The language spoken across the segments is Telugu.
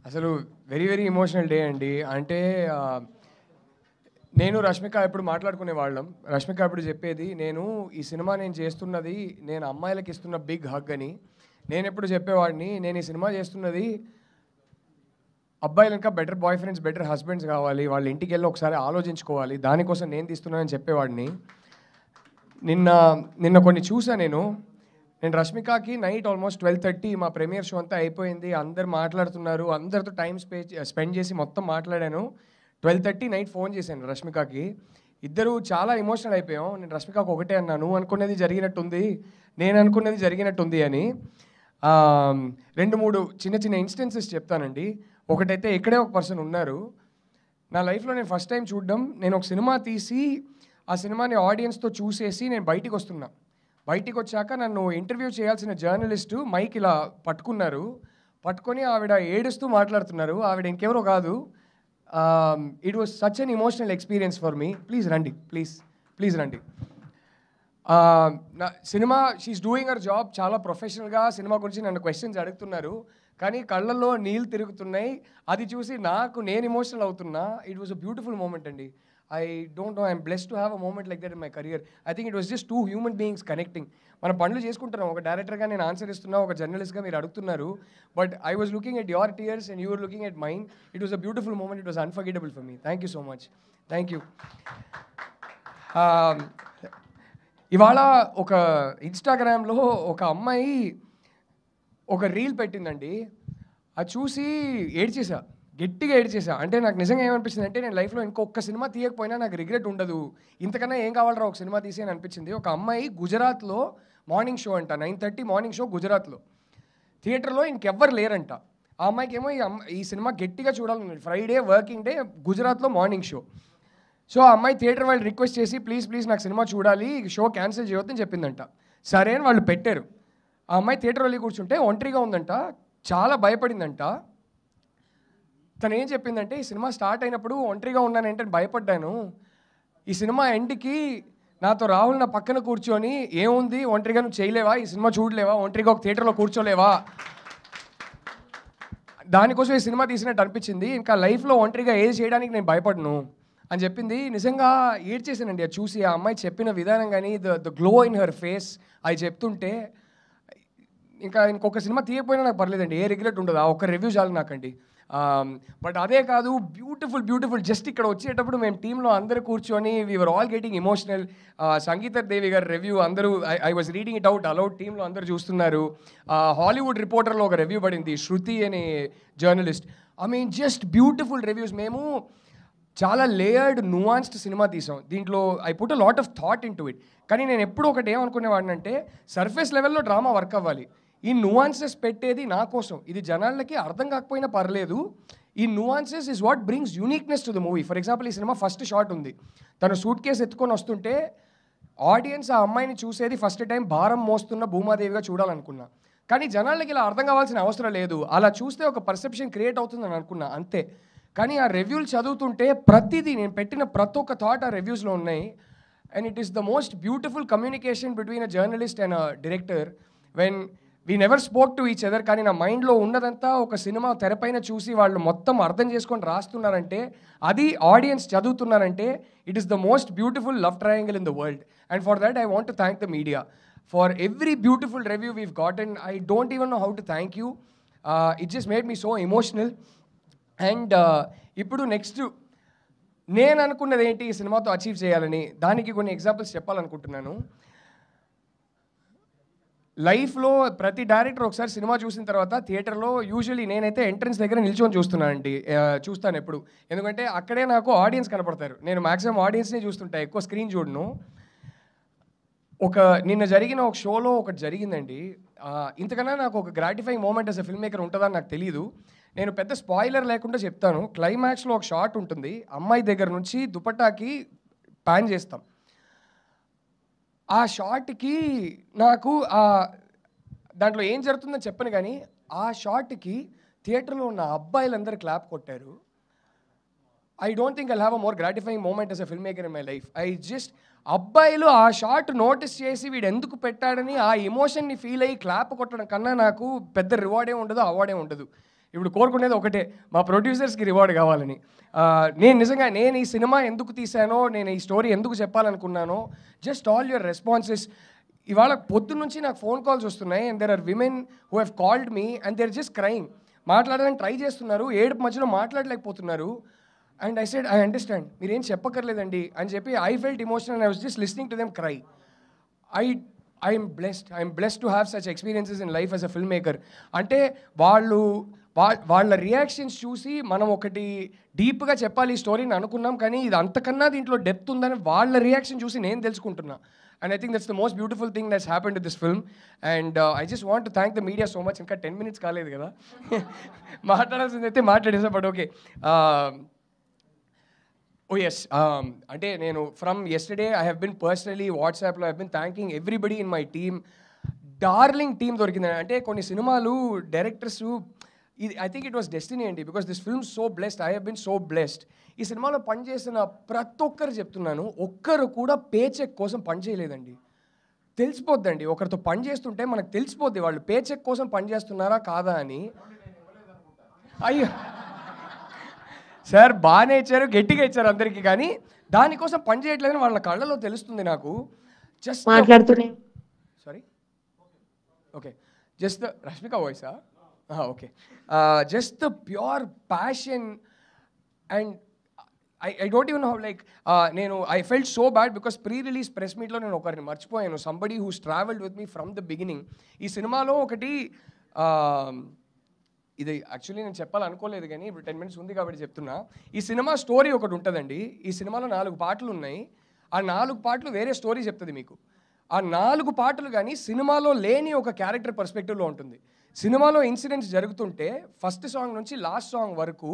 అసలు వెరీ వెరీ ఎమోషనల్ డే అండి. అంటే నేను రష్మిక ఎప్పుడు మాట్లాడుకునే వాళ్ళం. రష్మిక ఎప్పుడు చెప్పేది, ఈ సినిమా నేను చేస్తున్నది నేను అమ్మాయిలకి ఇస్తున్న బిగ్ హగ్ అని. నేనెప్పుడు చెప్పేవాడిని, నేను ఈ సినిమా చేస్తున్నది అబ్బాయిలు ఇంకా better boy friends, better husbands కావాలి. వాళ్ళ ఇంటికెళ్ళి ఒకసారి ఆలోచించుకోవాలి. దానికోసం నేను తీస్తున్నానని చెప్పేవాడిని. నిన్న నిన్న కొన్ని చూసా నేను రష్మికకి నైట్ ఆల్మోస్ట్ 12:30 మా ప్రీమియర్ షో అంతా అయిపోయింది. అందరు మాట్లాడుతున్నారు. అందరితో టైం స్పెండ్ చేసి మొత్తం మాట్లాడాను. 12:30 నైట్ ఫోన్ చేశాను రష్మికకి. ఇద్దరు చాలా ఎమోషనల్ అయిపోయాం. నేను రష్మికకి ఒకటే అన్నా, నువ్వు అనుకున్నది జరిగినట్టుంది, నేను అనుకున్నది జరిగినట్టుంది అని. 2-3 చిన్న చిన్న ఇన్స్టెన్సెస్ చెప్తానండి. ఒకటైతే ఇక్కడే ఒక పర్సన్ ఉన్నారు. నా లైఫ్లో నేను ఫస్ట్ టైం చూడడం, నేను ఒక సినిమా తీసి ఆ సినిమాని ఆడియన్స్తో చూసేసి నేను బయటికి వస్తున్నా. బయటికి వచ్చాక నన్ను ఇంటర్వ్యూ చేయాల్సిన జర్నలిస్టు మైక్ ఇలా పట్టుకొని ఆవిడ ఏడుస్తూ మాట్లాడుతున్నారు. ఆవిడ ఇంకెవరో కాదు. It was such an emotional experience for me. Please రండి, ప్లీజ్ రండి. నా సినిమా షీఈస్ డూయింగ్ అవర్ జాబ్ చాలా ప్రొఫెషనల్గా. సినిమా గురించి నన్ను క్వశ్చన్స్ అడుగుతున్నారు, కానీ కళ్ళల్లో నీళ్ళు తిరుగుతున్నాయి. అది చూసి నేను ఎమోషనల్ అవుతున్నా. It was a beautiful moment అండి. I don't know, I'm blessed to have a moment like that in my career. I think it was just two human beings connecting. మనం పనులు చేసుకుంటున్నాం. ఒక డైరెక్టర్గా నేను ఆన్సర్ ఇస్తున్నా, ఒక జర్నలిస్ట్గా మీరు అడుగుతున్నారు. But I was looking at your tears and you were looking at mind. It was a beautiful moment. It was unforgettable for me. Thank you so much. Thank you. ఇవాళ ఒక ఇన్స్టాగ్రామ్లో ఒక అమ్మాయి ఒక రీల్ పెట్టిందండి. అది చూసి గట్టిగా ఏడ్చేసా. అంటే నాకు నిజంగా ఏమనిపించింది అంటే, నేను లైఫ్లో ఇంకొక సినిమా తీయకపోయినా నాకు రిగ్రెట్ ఉండదు, ఇంతకన్నా ఏం కావాలరా ఒక సినిమా తీసి అని అనిపించింది. ఒక అమ్మాయి గుజరాత్లో మార్నింగ్ షో అంట, 9:30 మార్నింగ్ షో గుజరాత్లో. థియేటర్లో ఇంకెవ్వరు లేరంట. ఆ అమ్మాయికి ఏమో ఈ సినిమా గట్టిగా చూడాలని, ఫ్రైడే వర్కింగ్ డే, గుజరాత్లో మార్నింగ్ షో. సో ఆ అమ్మాయి థియేటర్ వాళ్ళు రిక్వెస్ట్ చేసి, ప్లీజ్ నాకు సినిమా చూడాలి, షో క్యాన్సిల్ చేయొద్దని చెప్పిందంట. సరే అని వాళ్ళు పెట్టారు. ఆ అమ్మాయి థియేటర్ వెళ్ళి కూర్చుంటే ఒంటరిగా ఉందంట, చాలా భయపడిందంట. తను ఏం చెప్పిందంటే, ఈ సినిమా స్టార్ట్ అయినప్పుడు ఒంటరిగా ఉన్నానంటే భయపడ్డాను. ఈ సినిమా ఎండ్కి నాతో రాహుల్ నా పక్కన కూర్చొని, ఏముంది ఒంటరిగా నువ్వు చేయలేవా, ఈ సినిమా చూడలేవా, ఒంటరిగా ఒక థియేటర్లో కూర్చోలేవా, దానికోసం ఈ సినిమా తీసినట్టు అనిపించింది, ఇంకా లైఫ్లో ఒంటరిగా ఏది చేయడానికి నేను భయపడను అని చెప్పింది. నిజంగా ఏడ్చేసానండి అది చూసి. ఆ అమ్మాయి చెప్పిన విధానం కానీ, the glow in her face, అది చెప్తుంటే ఇంకొక సినిమా తీయకపోయినా నాకు పర్లేదండి, ఏ రిగ్రెట్ ఉండదు. ఆ ఒక్క రివ్యూ చాలు నాకండి. బట్ అదే కాదు, బ్యూటిఫుల్ జస్ట్ ఇక్కడ వచ్చేటప్పుడు మేము టీంలో అందరూ కూర్చొని we were all getting emotional. Sangeetha Devi గారి రివ్యూ అందరూ, I was reading it out aloud, టీంలో అందరూ చూస్తున్నారు. హాలీవుడ్ రిపోర్టర్లో ఒక రివ్యూ పడింది, శృతి అనే journalist. I mean just beautiful reviews. మేము చాలా లేయర్డ్ నువాన్స్డ్ సినిమా తీసాం. దీంట్లో I put a lot of thought in to it. కానీ నేను ఎప్పుడు ఒకటి ఏమనుకునేవాడిని అంటే, సర్ఫేస్ లెవెల్లో డ్రామా వర్క్ అవ్వాలి, ఈ నువాన్సెస్ పెట్టేది నా కోసం, ఇది జనాలకి అర్థం కాకపోయినా పర్లేదు, ఈ nuances is what brings uniqueness to the movie. For example, ఈ సినిమా ఫస్ట్ షాట్ ఉంది, తను సూట్ కేసు ఎత్తుకొని వస్తుంటే ఆడియన్స్ ఆ అమ్మాయిని చూసేది ఫస్ట్ టైం భారం మోస్తున్న భూమాదేవిగా చూడాలనుకున్నా. కానీ జనాలకి ఇలా అర్థం కావాల్సిన అవసరం లేదు, అలా చూస్తే ఒక పర్సెప్షన్ క్రియేట్ అవుతుందని అనుకున్నా అంతే. కానీ ఆ రివ్యూలు చదువుతుంటే ప్రతిదీ, నేను పెట్టిన ప్రతి ఒక్క థాట్ ఆ రివ్యూస్లో ఉన్నాయి. And it is the most beautiful communication between a journalist and a director when we never spoke to each other. కానీ నా మైండ్లో ఉన్నదంతా ఒక సినిమా తెరపైన చూసి వాళ్ళు మొత్తం అర్థం చేసుకొని రాస్తున్నారంటే, అది ఆడియన్స్ చదువుతున్నారంటే, it is the most beautiful love triangle in the world. And for that I want to thank the media for every beautiful review we've gotten. I don't even know how to thank you. It just made me so emotional. And ఇప్పుడు నెక్స్ట్ నేను అనుకున్నది ఏంటి ఈ సినిమాతో అచీవ్ చేయాలని, దానికి కొన్ని ఎగ్జాంపుల్స్ చెప్పాలనుకుంటున్నాను. లైఫ్లో ప్రతి డైరెక్టర్ ఒకసారి సినిమా చూసిన తర్వాత థియేటర్లో యూజువల్లీ నేనైతే ఎంట్రన్స్ దగ్గర నిల్చొని చూస్తాను ఎప్పుడు. ఎందుకంటే అక్కడే నాకు ఆడియన్స్ కనపడతారు. నేను మ్యాక్సిమం ఆడియన్స్నే చూస్తుంటా, ఎక్కువ స్క్రీన్ చూడను. నిన్న జరిగిన ఒక షోలో ఒకటి జరిగిందండి. ఇంతకన్నా నాకు ఒక gratifying moment as a film maker ఉంటుందని నాకు తెలియదు. నేను పెద్ద స్పాయిలర్ లేకుండా చెప్తాను. క్లైమాక్స్లో ఒక షాట్ ఉంటుంది, అమ్మాయి దగ్గర నుంచి దుపట్టాకి ప్యాన్ చేస్తాం. ఆ షాట్కి నాకు దాంట్లో ఏం జరుగుతుందని చెప్పను, కానీ ఆ షాట్కి థియేటర్లో ఉన్న అబ్బాయిలందరూ క్లాప్ కొట్టారు. I don't think I'll have a more gratifying moment as a film maker in my life. అబ్బాయిలు ఆ షాట్ నోటీస్ చేసి వీడు ఎందుకు పెట్టాడని ఆ ఎమోషన్ని ఫీల్ అయ్యి క్లాప్ కొట్టడం కన్నా నాకు పెద్ద రివార్డే ఉండదు, అవార్డే ఉండదు. ఇప్పుడు కోరుకునేది ఒకటే, మా ప్రొడ్యూసర్స్కి రివార్డ్ కావాలని. నేను ఈ సినిమా ఎందుకు తీశానో, నేను ఈ స్టోరీ ఎందుకు చెప్పాలనుకున్నానో, జస్ట్ ఆల్ యువర్ రెస్పాన్సెస్. ఇవాళ పొద్దున్న నుంచి నాకు ఫోన్ కాల్స్ వస్తున్నాయి, and there are women who have called me and they are just crying. మాట్లాడడానికి ట్రై చేస్తున్నారు, ఏడుపు మధ్యలో మాట్లాడలేకపోతున్నారు. And I said, I understand, మీరేం చెప్పక్కర్లేదండి అని చెప్పి I felt emotional and I was just listening to them cry. I'm blessed to have such experiences in life as a filmmaker. అంటే వాళ్ళ రియాక్షన్స్ చూసి మనం ఒకటి డీప్గా చెప్పాలి ఈ స్టోరీని అనుకున్నాం, కానీ ఇది అంతకన్నా దీంట్లో డెప్త్ ఉందని వాళ్ళ రియాక్షన్ చూసి నేను తెలుసుకుంటున్నా. And I think that's the most beautiful thing that's happen to this film. And I just want to thank the media so much. ఇంకా 10 minutes కాలేదు కదా, మాట్లాడాల్సింది అయితే మాట్లాడేసా. బట్ ఓకే, oh yes, అంటే నేను from yesterday I have been personally వాట్సాప్లో I have been thanking everybody in my team. Darling team దొరికింది. అంటే కొన్ని సినిమాలు డైరెక్టర్స్, ఇది I think it was destiny అండి, because this film so blessed. I have been so blessed. ఈ సినిమాలో పనిచేసిన ప్రతి ఒక్కరు చెప్తున్నాను, ఒక్కరు కూడా పే చెక్ కోసం పనిచేయలేదండి. తెలిసిపోద్దండి, ఒకరితో పని చేస్తుంటే మనకు తెలిసిపోద్ది వాళ్ళు పే చెక్ కోసం పనిచేస్తున్నారా కాదా అని. అయ్యో సార్, బాగానే ఇచ్చారు, గట్టిగా ఇచ్చారు అందరికీ, కానీ దానికోసం పని చేయట్లేదని వాళ్ళ కళ్ళలో తెలుస్తుంది నాకు. జస్ట్ మాట్లాడుతూనే, sorry, okay, just the Rashmika వాయిసా, okay, just the pure passion. And I don't even how like, నేను I felt so bad because pre release press మీట్లో నేను ఒకరిని మర్చిపోయాను, somebody who's travelled with me from the beginning. ఈ సినిమాలో ఒకటి, ఇది యాక్చువల్లీ నేను చెప్పాలనుకోలేదు, కానీ ఇప్పుడు 10 minutes ఉంది కాబట్టి చెప్తున్నా. ఈ సినిమా స్టోరీ ఒకటి ఉంటుందండి. ఈ సినిమాలో 4 పాటలు ఉన్నాయి. ఆ 4 పాటలు వేరే స్టోరీ చెప్తుంది మీకు. ఆ 4 పాటలు కానీ సినిమాలో లేని ఒక క్యారెక్టర్ పర్స్పెక్టివ్లో ఉంటుంది. సినిమాలో ఇన్సిడెంట్స్ జరుగుతుంటే ఫస్ట్ సాంగ్ నుంచి లాస్ట్ సాంగ్ వరకు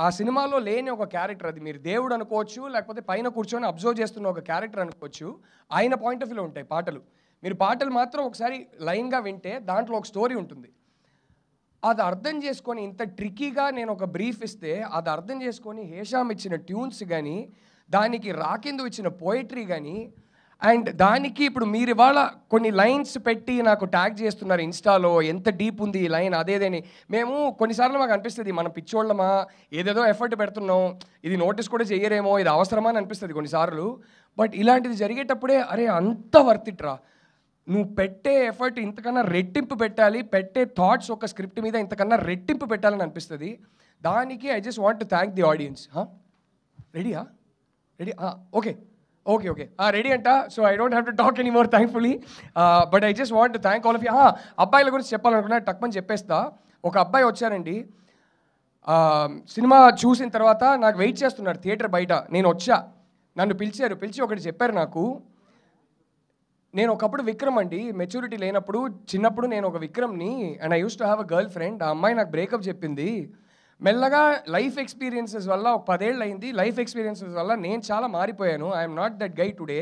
ఆ సినిమాలో లేని ఒక క్యారెక్టర్, అది మీరు దేవుడు అనుకోవచ్చు, లేకపోతే పైన కూర్చొని అబ్జర్వ్ చేస్తున్న ఒక క్యారెక్టర్ అనుకోవచ్చు, ఆయన పాయింట్ ఆఫ్ వ్యూలో ఉంటాయి పాటలు. మీరు పాటలు మాత్రం ఒకసారి లైన్గా వింటే దాంట్లో ఒక స్టోరీ ఉంటుంది. అది అర్థం చేసుకొని, ఇంత ట్రిక్కీగా నేను ఒక బ్రీఫ్ ఇస్తే అది అర్థం చేసుకొని హేషామ్ ఇచ్చిన ట్యూన్స్ కానీ, దానికి రాకిందు ఇచ్చిన పోయిటరీ కానీ, అండ్ దానికి ఇప్పుడు మీరు ఇవాళ కొన్ని లైన్స్ పెట్టి నాకు ట్యాగ్ చేస్తున్నారు ఇన్స్టాలో, ఎంత డీప్ ఉంది ఈ లైన్ అదేదని. మేము కొన్నిసార్లు మాకు అనిపిస్తుంది మనం పిచ్చోళ్ళమా, ఏదేదో ఎఫర్ట్ పెడుతున్నాం, ఇది నోటీస్ కూడా చేయరేమో, ఇది అవసరమా అని అనిపిస్తుంది కొన్నిసార్లు. బట్ ఇలాంటిది జరిగేటప్పుడే అరే అంత వర్త్ ఇట్ రా, నువ్వు పెట్టే ఎఫర్ట్ ఇంతకన్నా రెట్టింపు పెట్టాలి, పెట్టే థాట్స్ ఒక స్క్రిప్ట్ మీద ఇంతకన్నా రెట్టింపు పెట్టాలని అనిపిస్తుంది. దానికి I just want to thank the audience. రెడీయా? Ready? Okay okay okay, ready అంట. So I don't have to talk any more thankfully, but I just want to thank all of you. అబ్బాయిల గురించి చెప్పాలనుకున్నా, టక్మని చెప్పేస్తా. ఒక అబ్బాయి వచ్చారండి, సినిమా చూసిన తర్వాత నాకు వెయిట్ చేస్తున్నారు థియేటర్ బయట. నేను వచ్చా, నన్ను పిలిచి ఒకటి చెప్పారు నాకు. నేను ఒకప్పుడు విక్రమ్ అండి, మెచ్యూరిటీ లేనప్పుడు చిన్నప్పుడు నేను ఒక విక్రమ్ని, and I use to have a girlfriend. ఆ అమ్మాయి నాకు బ్రేకప్ చెప్పింది. మెల్లగా లైఫ్ ఎక్స్పీరియన్సెస్ వల్ల, ఒక 10 ఏళ్ళు అయింది, లైఫ్ ఎక్స్పీరియన్సెస్ వల్ల నేను చాలా మారిపోయాను. I'm not that guy today.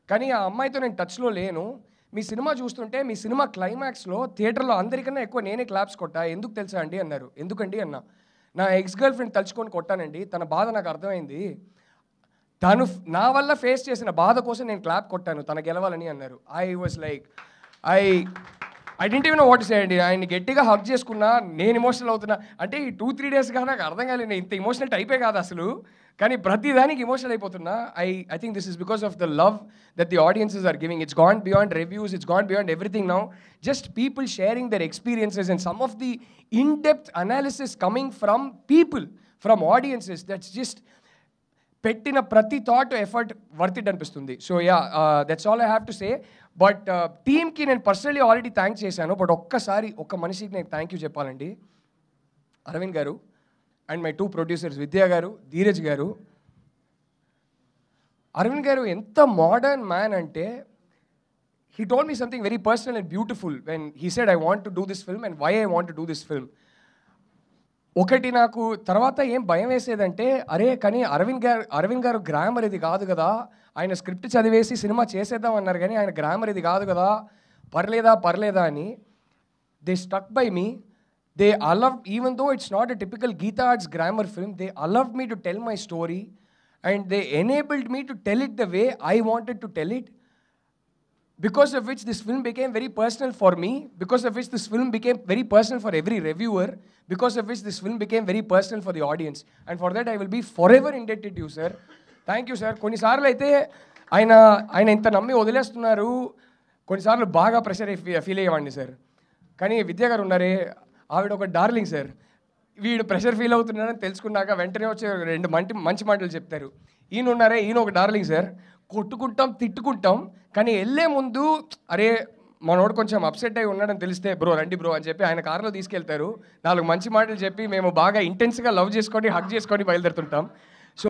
కానీ ఆ అమ్మాయితో నేను టచ్లో లేను. మీ సినిమా చూస్తుంటే మీ సినిమా క్లైమాక్స్లో థియేటర్లో అందరికన్నా ఎక్కువ నేనే క్లాప్స్ కొట్టా. ఎందుకు తెలుసా అండి అన్నారు. ఎందుకండి అన్నా. నా ఎక్స్ గర్ల్ ఫ్రెండ్ తలుచుకొని కొట్టానండి, తన బాధ నాకు అర్థమైంది, తను నా వల్ల ఫేస్ చేసిన బాధ కోసం నేను క్లాప్ కొట్టాను, తన గెలవాలని అన్నారు. I was like, I didn't even know what to say అండి. ఆయన్ని గట్టిగా హగ్ చేసుకున్నా, నేను ఎమోషనల్ అవుతున్నా. అంటే ఈ 2-3 daysగా నాకు అర్థం కాలేదు, నేను ఇంత ఎమోషనల్ టైపే కాదు అసలు, కానీ ప్రతిదానికి ఎమోషనల్ అయిపోతున్నా. I think this is because of the love that the audiences are giving. It's gone beyond reviews, it's gone beyond everything now. Just people sharing their experiences and some of the in depth analysis coming from people, from audiences. That's just పెట్టిన ప్రతి థాట్ ఎఫర్ట్ వర్త్ ఇట్ అనిపిస్తుంది. So yeah, that's all I have to say. But టీమ్కి నేను పర్సనలీ ఆల్రెడీ థ్యాంక్ చేశాను, బట్ ఒక్కసారి ఒక మనిషికి నేను థ్యాంక్ యూ చెప్పాలండి. అరవింద్ గారు అండ్ మై 2 ప్రొడ్యూసర్స్, విద్యా గారు, ధీరజ్ గారు. అరవింద్ గారు ఎంత మోడర్న్ మ్యాన్ అంటే, he told me something very personal and beautiful when he said I want to do this film and why I want to do this film. ఒకటి నాకు తర్వాత ఏం భయం వేసేదంటే, అరే కానీ అరవింద్ గారు గ్రామర్ ఇది కాదు కదా, ఆయన స్క్రిప్ట్ చదివేసి సినిమా చేసేద్దాం అన్నారు, కానీ ఆయన గ్రామర్ ఇది కాదు కదా, పర్లేదా అని. They stuck by me. They allow, even though it's not a typical Geetha Arts glamour film, they allow me to tell my story and they enabled me to tell it the way I wanted to tell it. because of which this film became very personal for me, because of which this film became very personal for every reviewer, because of which this film became very personal for the audience. And for that I will be forever indebted to you, sir. Thank you, sir. కొన్నిసార్లు అయితే ఆయన ఆయన ఇంత నమ్మి వదిలేస్తున్నారు, కొన్నిసార్లు బాగా ప్రెషర్ ఫీల్ అయ్యేవాడిని సార్. కానీ విద్యా గారు ఉన్నారే, ఆవిడ ఒక డార్లింగ్ సార్. వీడు ప్రెషర్ ఫీల్ అవుతున్నాడని తెలుసుకున్నాక వెంటనే వచ్చి రెండు మంచి మాటలు చెప్తారు. ఈయన ఉన్నారే, ఈయన ఒక డార్లింగ్ సార్. కొట్టుకుంటాం, తిట్టుకుంటాం, కానీ వెళ్ళే ముందు అరే మనోడు కొంచెం అప్సెట్ అయి ఉన్నాడని తెలిస్తే బ్రో రండి బ్రో అని చెప్పి ఆయన కార్లో తీసుకెళ్తారు. 4 మంచి మాటలు చెప్పి మేము బాగా ఇంటెన్స్గా లవ్ చేసుకొని హగ్ చేసుకొని బయలుదేరుతుంటాం.